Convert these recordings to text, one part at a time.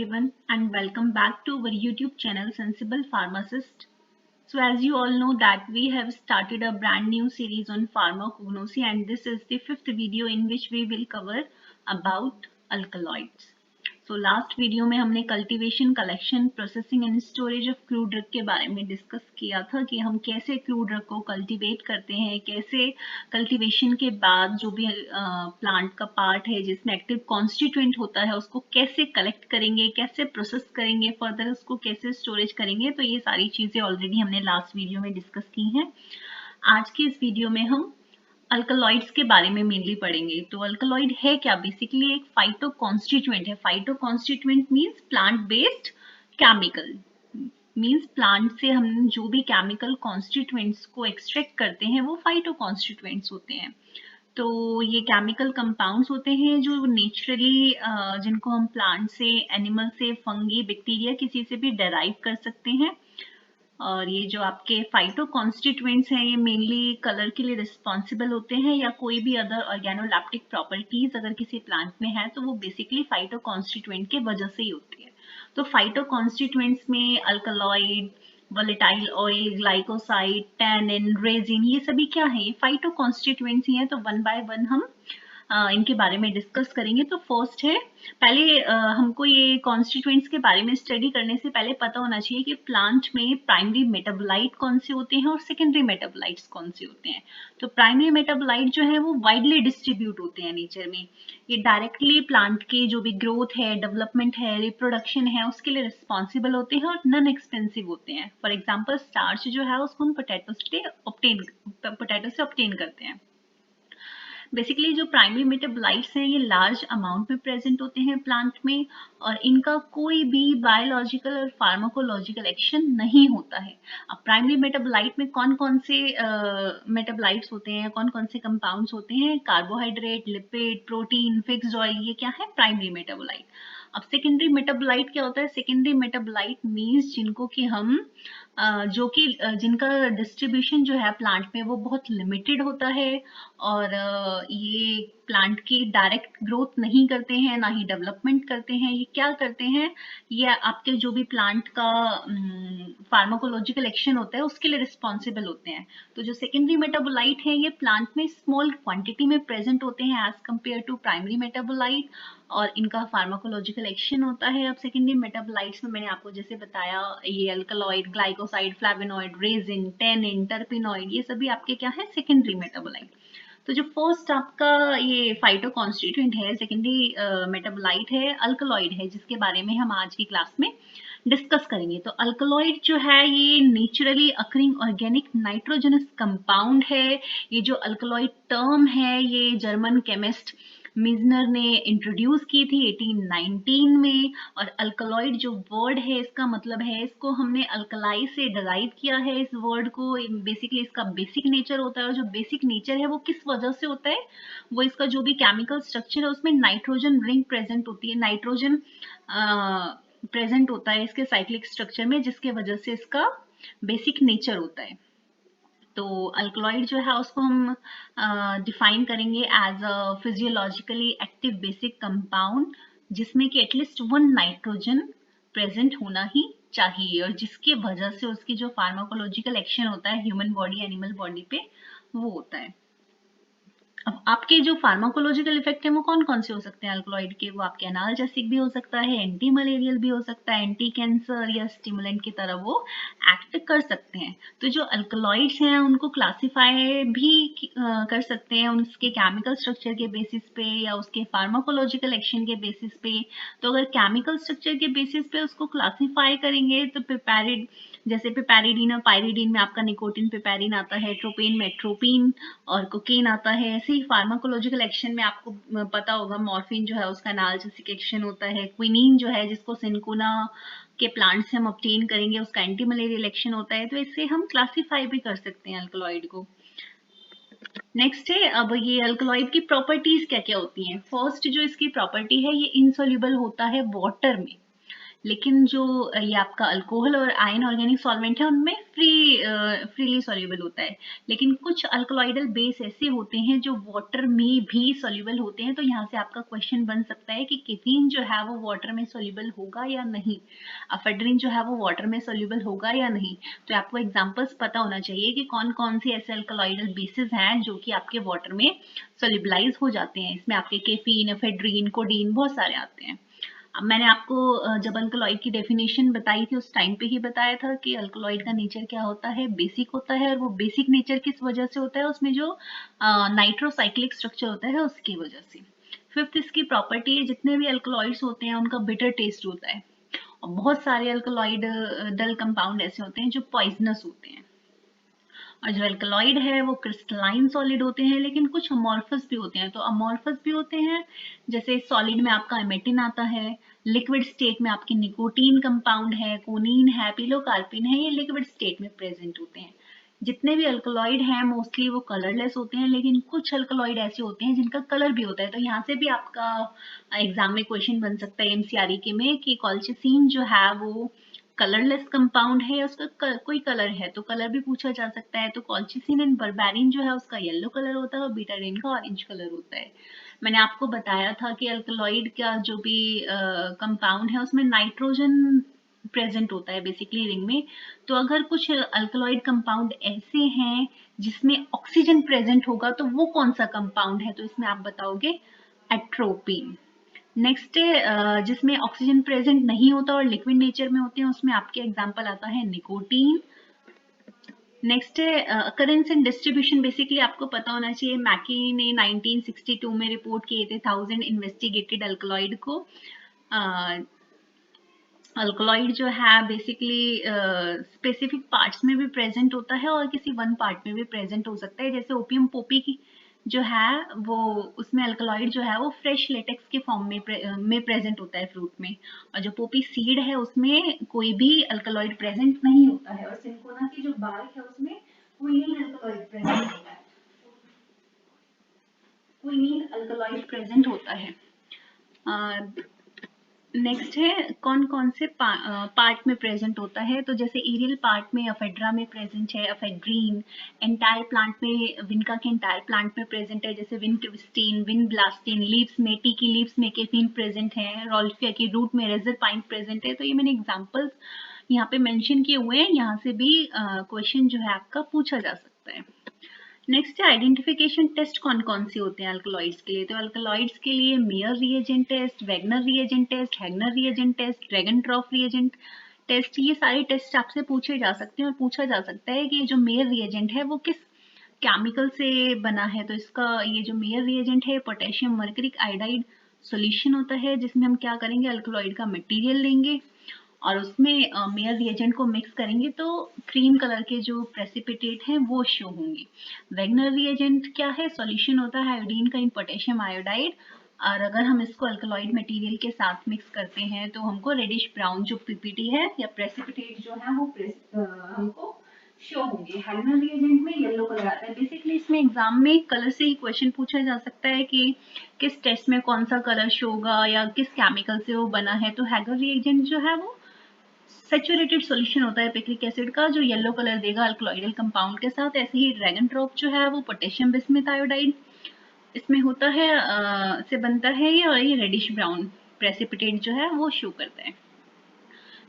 everyone and welcome back to our YouTube channel Sensible Pharmacist. So as you all know that we have started a brand new series on pharmacognosy and this is the fifth video in which we will cover about alkaloids. So last video में हमने cultivation, collection, processing and storage of crude drug के बारे में discuss किया था कि हम कैसे क्रूड ड्रग को कल्टीवेट करते हैं, कैसे कल्टीवेशन के बाद जो भी प्लांट का पार्ट है जिसमें एक्टिव कॉन्स्टिट्यूएंट होता है उसको कैसे कलेक्ट करेंगे, कैसे प्रोसेस करेंगे, फर्दर उसको कैसे स्टोरेज करेंगे। तो ये सारी चीज़ें ऑलरेडी हमने लास्ट वीडियो में डिस्कस की हैं। आज के इस वीडियो में हम अल्कलॉइड्स के बारे में मेनली पढ़ेंगे। तो अल्कलॉइड है क्या? बेसिकली एक फाइटो कॉन्स्टिट्यूएंट है। Phyto constituent means plant based chemical, means plant से हम जो भी केमिकल कॉन्स्टिट्यूएंट्स को एक्सट्रैक्ट करते हैं वो फाइटो कॉन्स्टिट्यूएंट्स होते हैं। तो ये केमिकल कंपाउंड्स होते हैं जो नेचुरली जिनको हम प्लांट से, एनिमल से, फंगी, बैक्टीरिया किसी से भी डेराइव कर सकते हैं। और ये जो आपके फाइटो कॉन्स्टिट्यूएंट्स हैं ये मेनली कलर के लिए रिस्पॉन्सिबल होते हैं या कोई भी अदर ऑर्गेनोलैप्टिक प्रॉपर्टीज अगर किसी प्लांट में है तो वो बेसिकली फाइटो कॉन्स्टिट्यूएंट के वजह से ही होती है। तो फाइटो कॉन्स्टिट्यूएंट्स में alkaloid, volatile oil, glycoside, tannin, resin, ये सभी क्या है? ये फाइटो कॉन्स्टिट्यूएंट्स ही हैं। तो वन बाय वन हम इनके बारे में डिस्कस करेंगे। तो फर्स्ट है, पहले हमको ये कॉन्स्टिट्यूएंट्स के बारे में स्टडी करने से पहले पता होना चाहिए कि प्लांट में प्राइमरी मेटाबोलाइट कौन से होते हैं और सेकेंडरी मेटाबोलाइट्स कौन से होते हैं। तो प्राइमरी मेटाबोलाइट जो है वो वाइडली डिस्ट्रीब्यूट होते हैं नेचर में। ये डायरेक्टली प्लांट की जो भी ग्रोथ है, डेवलपमेंट है, रिप्रोडक्शन है उसके लिए रिस्पॉन्सिबल होते हैं और नॉन एक्सपेंसिव होते हैं। फॉर एग्जाम्पल स्टार्च जो है उसको हम पोटैटो से ऑब्टेन करते हैं। बेसिकली जो प्राइमरी मेटाबोलाइट्स हैं ये लार्ज अमाउंट में प्रेजेंट होते हैं प्लांट में और इनका कोई भी बायोलॉजिकल और फार्माकोलॉजिकल एक्शन नहीं होता है। अब प्राइमरी मेटाबोलाइट में कौन कौन से मेटाबोलाइट्स होते हैं, कौन कौन से कंपाउंड्स होते हैं? Carbohydrate, lipid, protein, fixed oil, ये क्या है? Primary metabolite. अब सेकेंडरी मेटाबोलाइट क्या होता है? सेकेंडरी मेटाबोलाइट मीन्स जिनको कि हम जिनका डिस्ट्रीब्यूशन जो है प्लांट में वो बहुत लिमिटेड होता है और ये प्लांट की डायरेक्ट ग्रोथ नहीं करते हैं, ना ही डेवलपमेंट करते हैं। ये क्या करते हैं? ये आपके जो भी प्लांट का फार्माकोलॉजिकल एक्शन होता है उसके लिए रिस्पॉन्सिबल होते हैं। तो जो सेकेंडरी मेटाबोलाइट है ये प्लांट में स्मॉल क्वांटिटी में प्रेजेंट होते हैं as compare to primary metabolite और इनका फार्माकोलॉजिकल एक्शन होता है। अब सेकेंडरी मेटाबोलाइट्स में मैंने आपको जैसे बताया ये alkaloid, glycoside, flavonoid, resin, tannin, terpenoid, ये सभी आपके क्या है? Secondary metabolite. तो जो फर्स्ट आपका ये फाइटो कॉन्स्टिट्यूएंट है, सेकेंडरी मेटाबोलाइट है, अल्कलॉइड है, जिसके बारे में हम आज की क्लास में डिस्कस करेंगे। तो अल्कलॉइड जो है ये naturally occurring organic nitrogenous compound है। ये जो अल्कलॉइड टर्म है ये जर्मन केमिस्ट मिजनर ने इंट्रोड्यूस की थी 1819 में। और अल्कलॉइड जो वर्ड है इसका मतलब है, इसको हमने अल्कलाई से डिराइव किया है इस वर्ड को। बेसिकली इसका बेसिक नेचर होता है और जो बेसिक नेचर है वो किस वजह से होता है? वो इसका जो भी केमिकल स्ट्रक्चर है उसमें नाइट्रोजन रिंग प्रेजेंट होती है, नाइट्रोजन प्रेजेंट होता है इसके साइक्लिक स्ट्रक्चर में, जिसके वजह से इसका बेसिक नेचर होता है। तो अल्कलॉइड जो है उसको हम डिफाइन करेंगे as a physiologically active basic compound जिसमें कि एटलीस्ट वन नाइट्रोजन प्रेजेंट होना ही चाहिए और जिसकी वजह से उसकी जो फार्माकोलॉजिकल एक्शन होता है ह्यूमन बॉडी, एनिमल बॉडी पे वो होता है। अब आपके जो फार्माकोलॉजिकल इफेक्ट है वो कौन कौन से हो सकते हैं अल्कलॉइड के? वो आपके एनाल्जेसिक भी हो सकता है, एंटी मलेरियल भी हो सकता है, एंटी कैंसर या स्टिमुलेंट की तरह वो एक्ट कर सकते हैं। तो जो अल्कलॉइड्स हैं उनको क्लासिफाई भी कर सकते हैं उसके केमिकल स्ट्रक्चर के बेसिस पे या उसके फार्माकोलॉजिकल एक्शन के बेसिस पे। तो अगर केमिकल स्ट्रक्चर के बेसिस पे उसको क्लासिफाई करेंगे तो पिपेरिड, जैसे पिपेरिडीन और पायरिडीन में आपका निकोटिन पिपेरिन आता है, ट्रोपेन में ट्रोपिन और कोकेन आता है। ऐसे ही फार्माकोलॉजिकल एक्शन में आपको पता होगा मॉर्फिन जो है उसका एनाल्जेसिक एक्शन होता है, क्विनीन जो है जिसको सिनकोना के प्लांट से हम ऑब्टेन करेंगे उसका एंटी मलेरियल एक्शन होता है। तो इससे हम क्लासिफाई भी कर सकते हैं अल्कलॉइड को। नेक्स्ट है, अब ये अल्कलॉइड की प्रॉपर्टीज क्या क्या होती हैं। फर्स्ट जो इसकी प्रॉपर्टी है ये इनसॉल्युबल होता है वाटर में, लेकिन जो ये आपका अल्कोहल और आयन ऑर्गेनिक सॉल्वेंट है उनमें फ्रीली सॉल्युबल होता है। लेकिन कुछ अल्कलॉइडल बेस ऐसे होते हैं जो वाटर में भी सॉल्युबल होते हैं, तो यहाँ से आपका क्वेश्चन बन सकता है कि केफीन जो है वो वाटर में सॉल्युबल होगा या नहीं, एफेड्रिन जो है वो वाटर में सॉल्युबल होगा या नहीं। तो आपको एग्जांपल्स पता होना चाहिए कि कौन कौन से ऐसे अल्कलॉइडल बेसिस हैं जो कि आपके वाटर में सॉल्युबलाइज हो जाते हैं। इसमें आपके केफीन, एफेड्रिन, कोडीन बहुत सारे आते हैं। अब मैंने आपको जब अल्कलॉइड की डेफिनेशन बताई थी उस टाइम पे ही बताया था कि अल्कलॉइड का नेचर क्या होता है, बेसिक होता है। और वो बेसिक नेचर किस वजह से होता है, उसमें जो नाइट्रोसाइक्लिक स्ट्रक्चर होता है उसकी वजह से। फिफ्थ इसकी प्रॉपर्टी है, जितने भी अल्कलॉइड्स होते हैं उनका बिटर टेस्ट होता है। और बहुत सारे अल्कलॉइड डल कंपाउंड ऐसे होते हैं जो पॉइजनस होते हैं। और जो अल्कलॉइड है वो क्रिस्टलाइन सॉलिड होते हैं, लेकिन कुछ अमॉर्फस भी होते हैं। तो अमॉर्फस भी होते हैं, जैसे सॉलिड में आपका एमेटिन आता है, लिक्विड स्टेट में आपकी निकोटीन कंपाउंड है, कोनीन है, पिलोकार्पिन है, ये लिक्विड स्टेट में प्रेजेंट होते हैं। जितने भी अल्कलॉइड हैं मोस्टली वो कलरलेस होते हैं, लेकिन कुछ अल्कलॉइड ऐसे होते हैं जिनका कलर भी होता है। तो यहाँ से भी आपका एग्जाम में क्वेश्चन बन सकता है एमसीआरई के में कि कॉल्चिसिन जो है वो कलरलेस कंपाउंड है, उसका कोई कलर है तो कलर भी पूछा जा सकता है। तो कॉल्चिसिन एंड बर्बेरिन जो है उसका येलो कलर होता है और बीटाडिन का ऑरेंज कलर होता है। मैंने आपको बताया था कि अल्कलॉइड का जो भी कंपाउंड है उसमें नाइट्रोजन प्रेजेंट होता है बेसिकली रिंग में। तो अगर कुछ अल्कलॉइड कंपाउंड ऐसे हैं जिसमें ऑक्सीजन प्रेजेंट होगा तो वो कौन सा कंपाउंड है, तो इसमें आप बताओगे एट्रोपिन। नेक्स्ट है जिसमें ऑक्सीजन प्रेजेंट नहीं होता और लिक्विड नेचर में होते हैं, उसमें आपके एग्जांपल आता है निकोटीन। नेक्स्ट है अकरेंस एंड डिस्ट्रीब्यूशन। बेसिकली आपको पता होना चाहिए, मैकी ने 1962 में रिपोर्ट किए थे 1000 इन्वेस्टिगेटेड अल्कलॉइड को। अल्कलॉइड जो है बेसिकली स्पेसिफिक पार्ट्स में भी प्रेजेंट होता है और किसी वन पार्ट में भी प्रेजेंट हो सकता है। जैसे ओपियम पोपी की जो है वो, उसमें अल्कलॉइड जो है वो फ्रेश लेटेक्स के फॉर्म में प्रेजेंट होता है फ्रूट में। और जो पोपी सीड है उसमें कोई भी अल्कलॉइड प्रेजेंट नहीं होता है। और सिंकोना की जो बार्क है उसमें क्विनीन अल्कलॉइड प्रेजेंट होता है। क्विनीन अल्कलॉइड प्रेजेंट होता है। नेक्स्ट है कौन कौन से पार्ट में प्रेजेंट होता है, तो जैसे एरियल पार्ट में अफेड्रा में प्रेजेंट है अफेड्रीन। एंटायर प्लांट में विनका के एंटायर प्लांट में प्रेजेंट है, जैसे विन ट्विस्टीन, विन ब्लास्टीन। लीव्स में, टी की लीव्स में केफीन प्रेजेंट है। रॉल्फिया की रूट में रेजर पाइन प्रेजेंट है। तो ये मैंने एग्जाम्पल्स यहाँ पे मेंशन किए हुए हैं, यहाँ से भी क्वेश्चन जो है आपका पूछा जा सकता है। नेक्स्ट है आइडेंटिफिकेशन टेस्ट कौन कौन से होते हैं अल्कलॉइड्स के लिए। तो अल्कलॉइड्स के लिए Mayer reagent test, Wagner reagent test, हैगनर reagent test, Dragendorff reagent test, ये सारे टेस्ट आपसे पूछे जा सकते हैं। और पूछा जा सकता है कि जो मेयर रिएजेंट है वो किस केमिकल से बना है। तो इसका ये जो मेयर रिएजेंट है पोटेशियम मर्करिक आयोडाइड सॉल्यूशन होता है, जिसमें हम क्या करेंगे, अल्कलॉइड का मटेरियल लेंगे और उसमें मेयर रिएजेंट को मिक्स करेंगे तो क्रीम कलर के जो प्रेसिपिटेट हैं वो शो होंगे। वैगनर रिएजेंट क्या है, सॉल्यूशन होता है आयोडीन का इन पोटेशियम आयोडाइड। और अगर हम इसको अल्कलॉइड मटेरियल के साथ मिक्स करते हैं तो हमको रेडिश ब्राउन जो पीपीटी है या प्रेसिपिटेट जो है वो हमको शो होंगे। हैगनर रिएजेंट में येलो कलर आता है। बेसिकली इसमें एग्जाम में कलर से ही क्वेश्चन पूछा जा सकता है कि किस टेस्ट में कौन सा कलर शो होगा या किस केमिकल से वो बना है। तो हैगर रिएजेंट जो है वो सैचुरेटेड सॉल्यूशन होता है पिक्रिक एसिड का, जो येलो कलर देगा अल्कलॉइडल कंपाउंड के साथ। ऐसे ही ड्रैगन ड्रॉप जो है वो पोटेशियम बिस्मुथ आयोडाइड इसमें होता है से बनता है ये, और ये रेडिश ब्राउन प्रेसिपिटेट जो है वो शो करता है।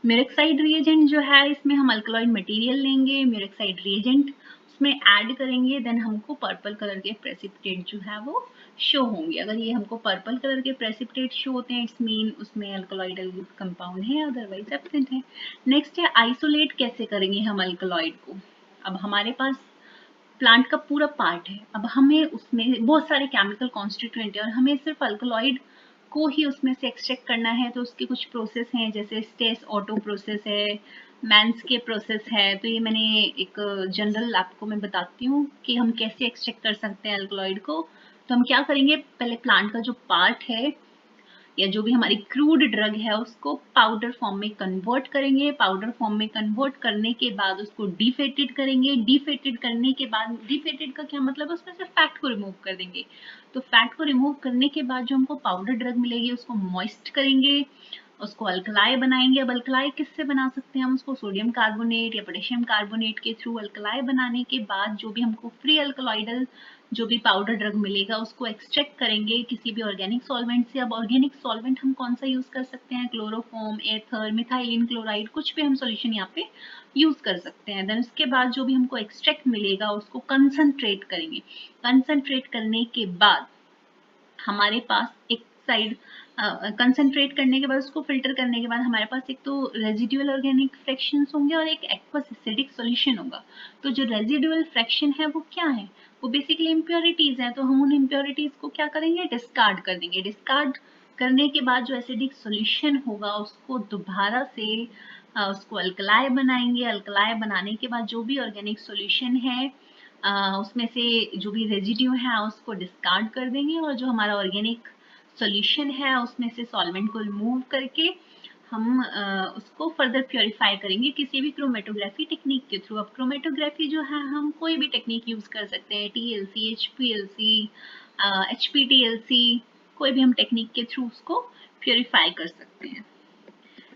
म्यूरेक्साइड रिएजेंट जो है, इसमें हम अल्कलॉइड मटेरियल लेंगे, म्यूरेक्साइड रिएजेंट उसमें ऐड करेंगे, देन हमको पर्पल कलर के प्रेसिपिटेट जो है वो शो होंगे। अगर ये हमको पर्पल कलर के प्रेसिपिटेट शो होते हैं इट्स मीन उसमें अल्कलॉइडल कंपाउंड है, अदरवाइज एब्सेंट है। नेक्स्ट है आइसोलेट कैसे करेंगे हम अल्कलॉइड को। अब हमारे पास प्लांट का पूरा पार्ट है, अब हमें उसमें बहुत सारे केमिकल कॉन्स्टिट्यूएंट है और हमें सिर्फ अल्कलॉइड को ही उसमें से एक्सट्रैक्ट करना है। तो उसके कुछ प्रोसेस हैं, जैसे स्टेस ऑटो प्रोसेस है, मैंस के प्रोसेस है। तो ये मैंने एक जनरल आपको मैं बताती हूँ कि हम कैसे एक्सट्रैक्ट कर सकते हैं अल्कलॉइड को। तो हम क्या करेंगे, पहले प्लांट का जो पार्ट है या जो भी हमारी क्रूड ड्रग है उसको पाउडर फॉर्म में कन्वर्ट करेंगे। पाउडर फॉर्म में कन्वर्ट करने के बाद उसको डिफेटेड करेंगे। डिफेटेड करने के बाद, डिफेटेड का क्या मतलब है, उसमें से फैट को रिमूव कर देंगे। तो फैट को रिमूव करने के बाद जो हमको पाउडर ड्रग मिलेगी उसको मॉइस्ट करेंगे। उसको अल्कलाई बनाएंगे। अब अल्कलाई किससे बना सकते हैं हम उसको? सोडियम कार्बोनेट या पोटेशियम कार्बोनेट के थ्रू। अल्कलाई बनाने के बाद जो भी हमको फ्री अल्कलॉइडल जो भी पाउडर ड्रग मिलेगा उसको एक्सट्रैक्ट करेंगे किसी भी ऑर्गेनिक सॉल्वेंट से। अब ऑर्गेनिक सॉल्वेंट हम कौन सा यूज कर सकते हैं? क्लोरोफॉर्म, एथर, मिथाइलिन क्लोराइड, कुछ भी हम सॉल्यूशन यहाँ पे यूज कर सकते हैं। देन उसके बाद जो भी हमको एक्सट्रैक्ट मिलेगा उसको कंसंट्रेट करेंगे। कंसंट्रेट करने के बाद हमारे पास एक साइड कंसंट्रेट करने के बाद उसको फिल्टर करने के बाद हमारे पास एक तो रेजिडुअल ऑर्गेनिक फ्रैक्शंस होंगे और एक एक्वस एसिडिक सॉल्यूशन होगा। तो जो रेजिडुअल फ्रैक्शन है वो क्या है? वो बेसिकली इम्प्योरिटीज हैं। तो हम उन इम्प्योरिटीज को क्या करेंगे? डिस्कार्ड कर देंगे। डिस्कार्ड करने के बाद जो एसिडिक सॉल्यूशन होगा उसको दोबारा से उसको अल्कलाई बनाएंगे। अल्कलाई बनाने के बाद जो भी ऑर्गेनिक सॉल्यूशन है उसमें से जो भी रेजिड्यू है उसको डिस्कार्ड कर देंगे और जो हमारा ऑर्गेनिक सॉल्यूशन है उसमें से सॉल्वेंट को रिमूव करके हम उसको फर्दर प्योरीफाई करेंगे किसी भी क्रोमेटोग्राफी टेक्निक के थ्रू। अब क्रोमेटोग्राफी जो है हम कोई भी टेक्निक यूज कर सकते हैं, TLC, HPLC, HPTLC, कोई भी हम टेक्निक के थ्रू उसको प्योरीफाई कर सकते हैं।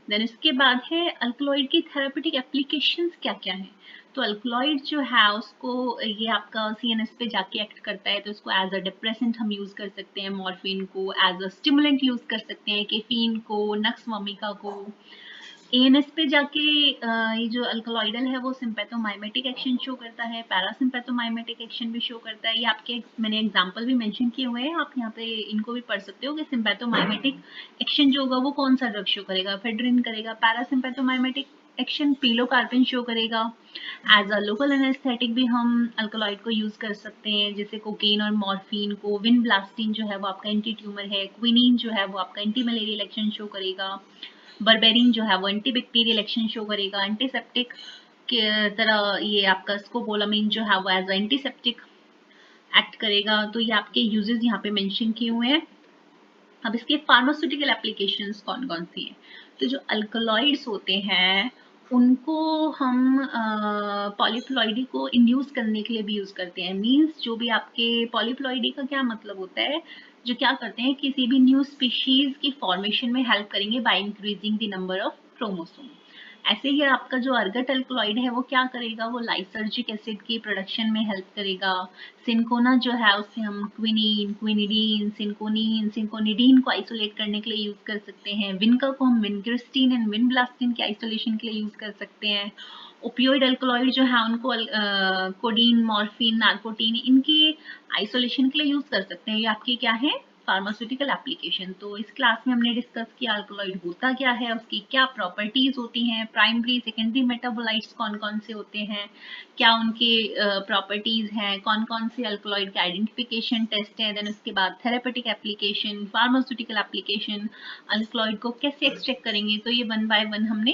देन इसके बाद है अल्कलॉइड की थेरेपेटिक एप्लीकेशंस क्या क्या है। तो अल्कलॉइड जो है उसको ये आपका CNS पे जाके एक्ट करता है तो उसको एज अ डिप्रेसेंट हम यूज कर सकते हैं। मॉर्फिन को एज अ स्टिमुलेंट यूज कर सकते हैं, केफीन को, नक्स वोमिका को। ANS पे जाके ये जो अल्कलॉइडल है वो सिंपैथोमाइमेटिक एक्शन शो करता है, पैरासिम्पैथोमाइमेटिक एक्शन भी शो करता है। ये आपके मैंने एग्जांपल भी मेंशन किए हुए हैं, आप यहाँ पे इनको भी पढ़ सकते हो कि सिंपैथोमाइमेटिक एक्शन जो होगा वो कौन सा ड्रग शो करेगा? फेड्रिन करेगा। पैरासिम्पैथोमाइमेटिक एक्शन पिलोकार्पिन शो करेगा। एज अ लोकल एनेस्थेटिक भी हम अल्कलॉइड को यूज कर सकते हैं, जैसे कोकेन और मॉर्फिन को। विनब्लास्टिन जो है वो आपका एंटी ट्यूमर है। क्विनीन जो है वो आपका एंटी मलेरियल एक्शन शो करेगा। बर्बेरिन जो है वो एंटीबैक्टीरियल एक्शन शो करेगा। एंटीसेप्टिक के तरह ये आपका स्कोपोलामिन जो है वो एज एंटीसेप्टिक एक्ट करेगा। तो ये आपके यूजेस यहाँ पे मेंशन किए हुए हैं। अब इसके फार्मास्यूटिकल एप्लीकेशंस कौन कौन सी हैं? तो जो अल्कलॉइड्स होते हैं उनको हम पॉलीप्लॉइडी को इंड्यूस करने के लिए भी यूज करते हैं। मींस जो भी आपके पॉलीप्लॉइडी का क्या मतलब होता है? जो क्या करते हैं किसी भी न्यू स्पीशीज की फॉर्मेशन में हेल्प करेंगे by increasing the number of chromosome. ऐसे ही आपका जो अर्गट अल्कलॉइड है वो क्या करेगा? वो लाइसर्जिक एसिड की प्रोडक्शन में हेल्प करेगा। सिंकोना जो है उससे हम क्विनीन, क्विनिडीन, सिंकोनीन, सिंकोनिडीन को आइसोलेट करने के लिए यूज कर सकते हैं। विनका को हम विनक्रिस्टीन एंड विनब्लास्टिन के आइसोलेशन के लिए यूज कर सकते हैं। ओपियोइड अल्कलॉइड जो है उनको कोडीन, मॉर्फिन, नार्कोटीन, इनकी आइसोलेशन के लिए यूज कर सकते हैं। ये आपकी क्या है? Pharmaceutical application. तो इस क्लास में हमने डिस्कस किया अल्कलॉइड होता क्या है, उसकी क्या प्रॉपर्टीज होती हैं, प्राइमरी सेकेंडरी मेटाबोलाइट्स कौन कौन से होते हैं, क्या उनके प्रॉपर्टीज हैं, कौन कौन से अल्कलॉइड के आइडेंटिफिकेशन टेस्ट है। देन उसके बाद therapeutic application, pharmaceutical application, alkaloid को कैसे एक्सट्रैक्ट करेंगे। तो ये 1 बाय 1 हमने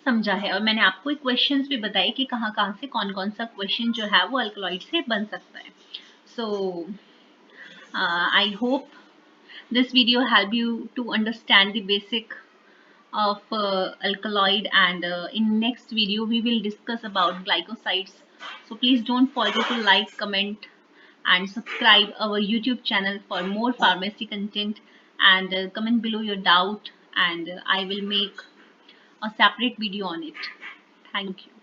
समझा है और मैंने आपको क्वेश्चंस भी बताए कि कहाँ कहाँ से कौन कौन सा क्वेश्चन जो है वो अल्कलॉइड से बन सकता है। सो I hope this video help you to understand the basic of alkaloid, and in next video we will discuss about glycosides. So please don't forget to like, comment and subscribe our YouTube channel for more pharmacy content, and comment below your doubt, and I will make a separate video on it. Thank you.